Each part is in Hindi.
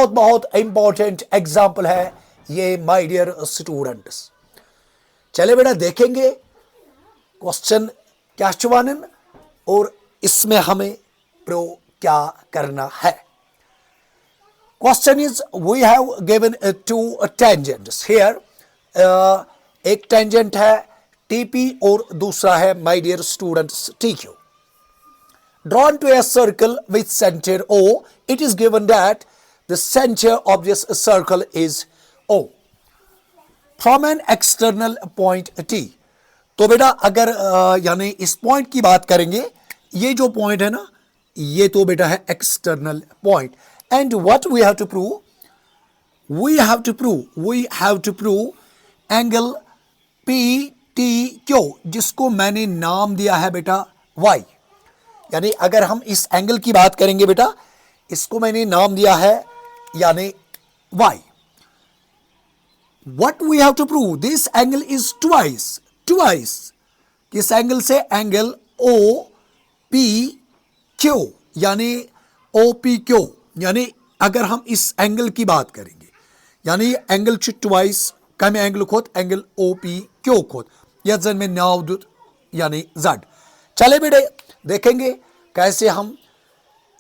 बहुत बहुत इंपॉर्टेंट एग्जाम्पल है ये माय डियर स्टूडेंट्स। चले बेटा देखेंगे क्वेश्चन क्या चुवानन और इसमें हमें प्रो क्या करना है। Question is we have given two tangents here. एक टेंजेंट है टीपी और दूसरा है my dear students TQ. Drawn to a circle with center O, it is given that the center of this circle is O from an external point T। तो बेटा अगर यानी इस पॉइंट की बात करेंगे, ये जो पॉइंट है ना, ये तो बेटा है external point. And what we have to prove, we have to prove angle P T Q, जिसको मैंने नाम दिया है बेटा वाई। यानी अगर हम इस एंगल की बात करेंगे बेटा, इसको मैंने नाम दिया है यानी y। What we have to prove, this angle is twice किस एंगल से, एंगल OPQ यानी OPQ। यानी अगर हम इस एंगल की बात करेंगे यानी एंगल ट्वाइस कम एंगल खोत एंगल OPQ खोत या जन में नाव दुत यानी Z। चले बेटे देखेंगे कैसे हम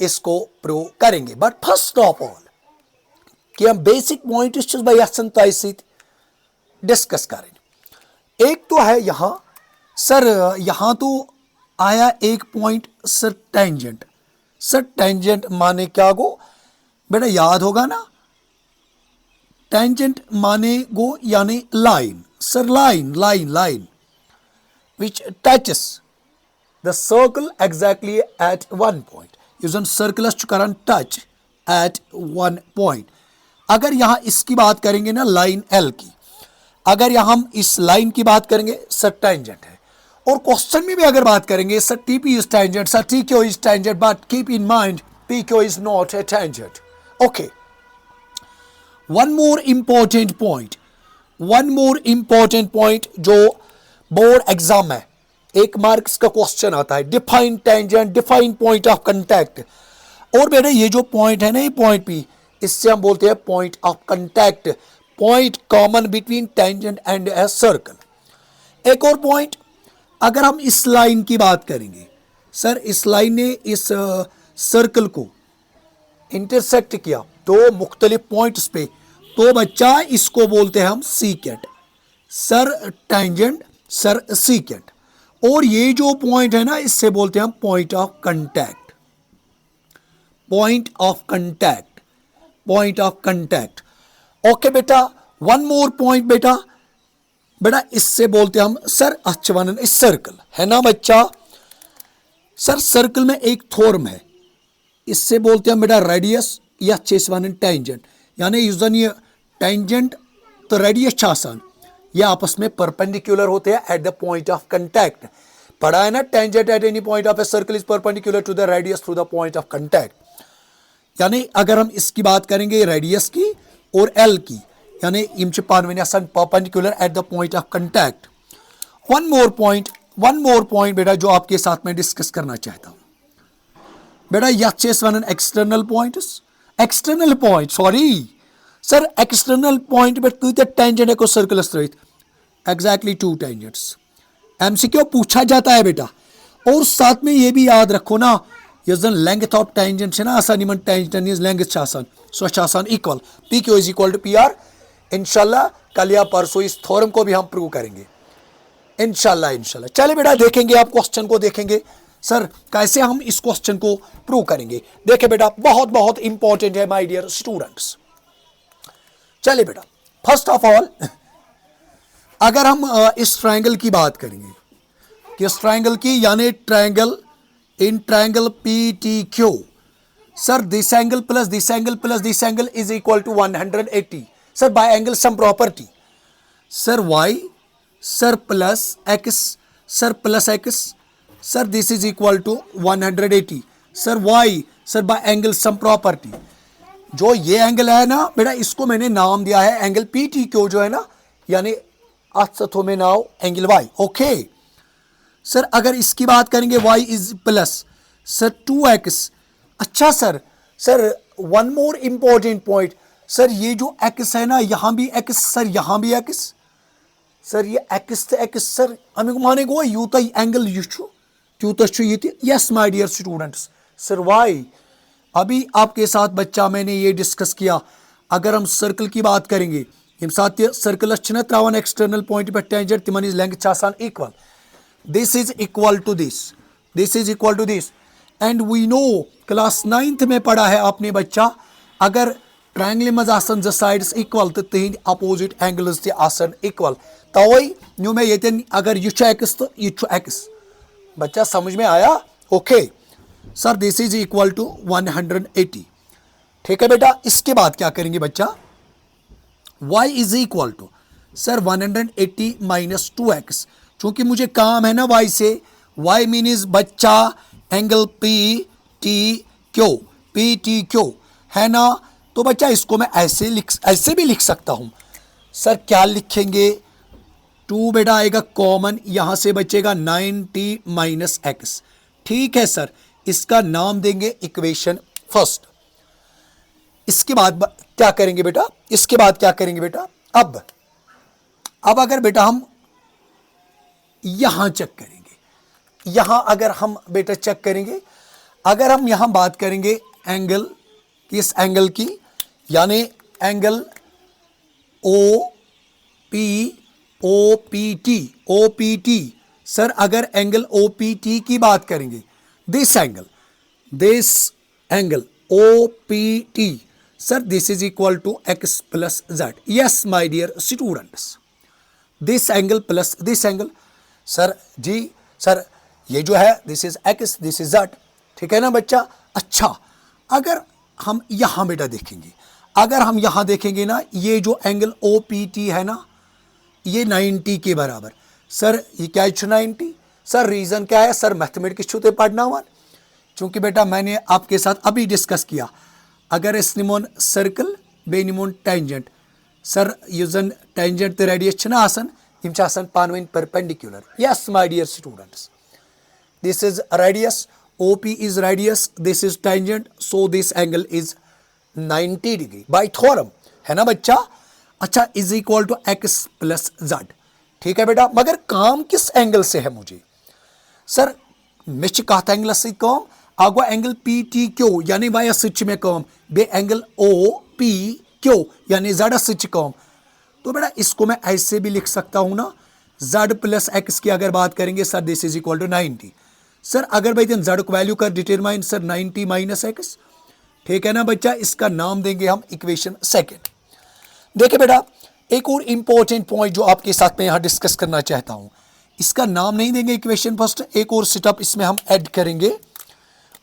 इसको प्रूव करेंगे। बट फर्स्ट ऑफ ऑल कि हम बेसिक पॉइंट डिस्कस करें। एक तो है यहां सर, यहां तो आया एक point sir tangent. Sir tangent माने क्या गो बेटा, याद होगा ना, टेंजेंट माने गो यानी line. Sir line which touches the circle exactly at one point। यूजन सर्कलस चुकारान टच at one point। अगर यहां इसकी बात करेंगे ना लाइन L की, अगर यहां हम इस लाइन की बात करेंगे सर टेंजेंट है। और क्वेश्चन में भी अगर बात करेंगे sir TP is tangent, sir TQ is tangent, but keep in mind PQ is not a tangent. Okay, one more important point जो बोर्ड एग्जाम में एक मार्क्स का क्वेश्चन आता है, define tangent, define point of contact. और बेटा ये जो पॉइंट है ना, ये पॉइंट पी, इससे हम बोलते हैं point of contact, point common between tangent and a circle. एक और पॉइंट, अगर हम इस लाइन की बात करेंगे, सर इस लाइन ने इस सर्कल को इंटरसेक्ट किया दो मुख्तलिफ पॉइंट्स पे, तो बच्चा इसको बोलते हैं हम secant. Sir tangent, sir secant. और ये जो पॉइंट है ना, इससे बोलते हैं हम पॉइंट ऑफ कांटेक्ट। ओके बेटा, वन मोर पॉइंट बेटा इससे बोलते हैं हम सर अच्छवन इस सर्कल है ना बच्चा। सर सर्कल में एक थोर्म है, इससे बोलते हैं बेटा रेडियस या चेसवन टेंजेंट। यानी यूजन ये टेंजेंट तो रेडियस छासान, ये आपस में परपेंडिकुलर होते हैं at the point of contact. पढ़ा है ना, tangent at any point of a circle is perpendicular to the radius through the point of contact. यानी अगर हम इसकी बात करेंगे रेडियस की और एल की, यानी इम perpendicular eight the point of contact. One more point बेटा जो आपके साथ में डिस्कस करना चाहता हूं बेटा, yes one external point sorry sir external point पे कई टेंजेंट को circle straight exactly 2 tangents. MCQ पूछा जाता है बेटा। और साथ में ये भी याद रखो ना, यस लेंथ ऑफ टेंजेंट है ना आसान, इमन टेंजेंट इज लेंथ आसान, सो आसान equal PQ is equal to PR। इंशाल्लाह कल या परसों इस थ्योरम को भी हम प्रूव करेंगे इंशाल्लाह। चले बेटा देखेंगे, आप क्वेश्चन को देखेंगे सर कैसे हम इस क्वेश्चन को प्रूव करेंगे। देखे बेटा बहुत इंपॉर्टेंट है माय डियर स्टूडेंट्स। चलिए बेटा, फर्स्ट ऑफ ऑल अगर हम इस ट्रायंगल की बात करेंगे, किस ट्रायंगल की, यानी triangle PTQ। Sir this angle plus this angle is equal to 180। Sir by angle sum property, sir y sir plus x, sir this is equal to 180। Sir y sir by angle sum property, जो ये एंगल है ना बेटा, इसको मैंने नाम दिया है एंगल PTQ जो है ना, यानी अथो में नाव एंगल y। ओके सर अगर इसकी बात करेंगे y is plus sir 2x। अच्छा sir one more important point, sir ये जो एक्स है ना, यहां भी एक्स, सर यहां भी एक्स, सर ये एक्स तो एक्स, सर अमिक माने गो यूत एंगल यूत yes my dear students. Sir Y, अभी आपके साथ बच्चा मैंने ये डिस्कस किया, अगर हम सर्कल की बात करेंगे, यम साथ सर्कल त्रावान एक्सटर्नल पॉइंट पे टेंजेंट तिमन इज लेंथ आसान equal, this is equal to this, this is equal to this, and we know class 9th में पढ़ा है आपने बच्चा, अगर ट्रायंगल मज आसन ज साइड्स इक्वल तो तिहंद अपोजिट एंगल्स ते आसन इक्वल, तवै न्यू मैं ये अगर यह एक्स तो यह एक्स, बच्चा समझ में आया? Okay sir, this is equal to 180, ठीक है बेटा। इसके बाद क्या करेंगे बच्चा, y is equal to sir 180 minus 2x, चूंकि मुझे काम है ना y से, y मीन्स बच्चा एंगल पी टी क्यू है ना, तो बच्चा इसको मैं ऐसे भी लिख सकता हूं। सर क्या लिखेंगे, 2 बेटा आएगा कॉमन, यहां से बचेगा 90 माइनस एक्स, ठीक है सर, इसका नाम देंगे इक्वेशन फर्स्ट। इसके बाद क्या करेंगे बेटा, इसके बाद क्या करेंगे बेटा, अब अगर बेटा हम यहां चेक करेंगे, यहां अगर हम बेटा चेक करेंगे, अगर हम यहां बात करेंगे एंगल, इस एंगल की, यानी angle O P T, sir अगर एंगल ओ पी टी की बात करेंगे, this angle O P T, sir this is equal to x plus z, yes my dear students, this angle plus this angle, sir जी सर ये जो है this is x, this is z, ठीक है ना बच्चा। अच्छा, अगर हम यहां बेटा देखेंगे, अगर हम यहां देखेंगे ना, ये जो एंगल ओ पी टी है ना, ये 90 के बराबर, सर ये क्या है 90, सर रीजन क्या है, सर मैथमेटिक्स छूते पढ़ना हुआ, चूंकि बेटा मैंने आपके साथ अभी डिस्कस किया, अगर इस निमोन सर्कल बे निमोन टेंजेंट, सर यूजन टेंजेंट तो रेडियस ना आसन, यम आसन पानवेन perpendicular, yes my dear students, this is radius, OP is radius, this is tangent, so this angle is 90 degree by theorem, है ना बच्चा। अच्छा, is equal to x plus z, ठीक है बेटा, मगर काम किस एंगल से है मुझे, सर मिच कत एंगल से काम आगो एंगल पी टी क्यू, यानी वाई सच में काम, बे एंगल ओ पी क्यू यानी जेड सच काम, तो बेटा इसको मैं ऐसे भी लिख सकता हूं ना, जेड प्लस एक्स की अगर बात करेंगे, sir this is equal to 90, sir अगर भाई जेड को वैल्यू कर डिटरमाइन, सर 90 माइनस एक्स, ठीक है ना बच्चा, इसका नाम देंगे हम इक्वेशन सेकंड। देखिए बेटा, एक और इंपॉर्टेंट पॉइंट जो आपके साथ में यहां डिस्कस करना चाहता हूं, इसका नाम नहीं देंगे इक्वेशन फर्स्ट, एक और सेटअप इसमें हम ऐड करेंगे,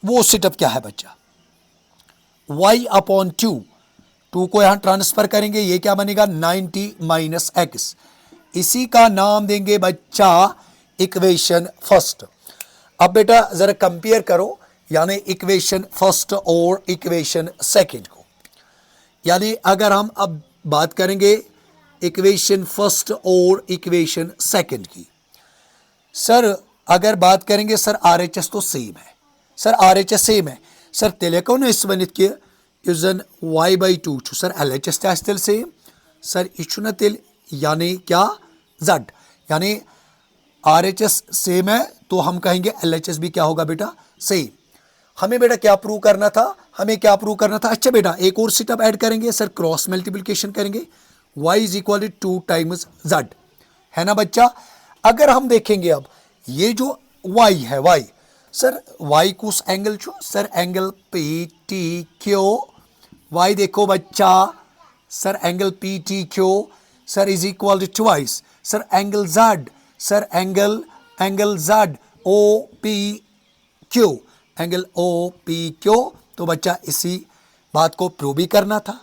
वो सेटअप क्या है बच्चा, y अपॉन 2 को यहां ट्रांसफर करेंगे, ये क्या बनेगा 90 माइनस एक्स, इसी का नाम देंगे बच्चा इक्वेशन फर्स्ट। अब बेटा जरा कंपेयर करो, यानी इक्वेशन फर्स्ट और इक्वेशन सेकंड को, यानी अगर हम अब बात करेंगे इक्वेशन फर्स्ट और इक्वेशन सेकंड की, सर अगर बात करेंगे, सर RHS तो सेम है, सर RHS सेम है, सर तेले कौन इस वनित के यूजन y/2 सर LHS तेल सेम, सर इचुना तेल यानी क्या z, यानी RHS सेम है तो हम कहेंगे LHS भी क्या होगा बेटा सेम। हमें बेटा क्या प्रूव करना था, हमें क्या प्रूव करना था, अच्छा बेटा एक और सेटअप ऐड करेंगे, सर क्रॉस मल्टीप्लिकेशन करेंगे, y is equal to 2 times z, है ना बच्चा। अगर हम देखेंगे अब ये जो y है, y सर y कुछ एंगल छो, सर एंगल PTQ, y देखो बच्चा, sir angle PTQ, sir is equal to twice, sir angle z, sir angle z OPQ, angle OPQ, तो बच्चा इसी बात को प्रूव भी करना था,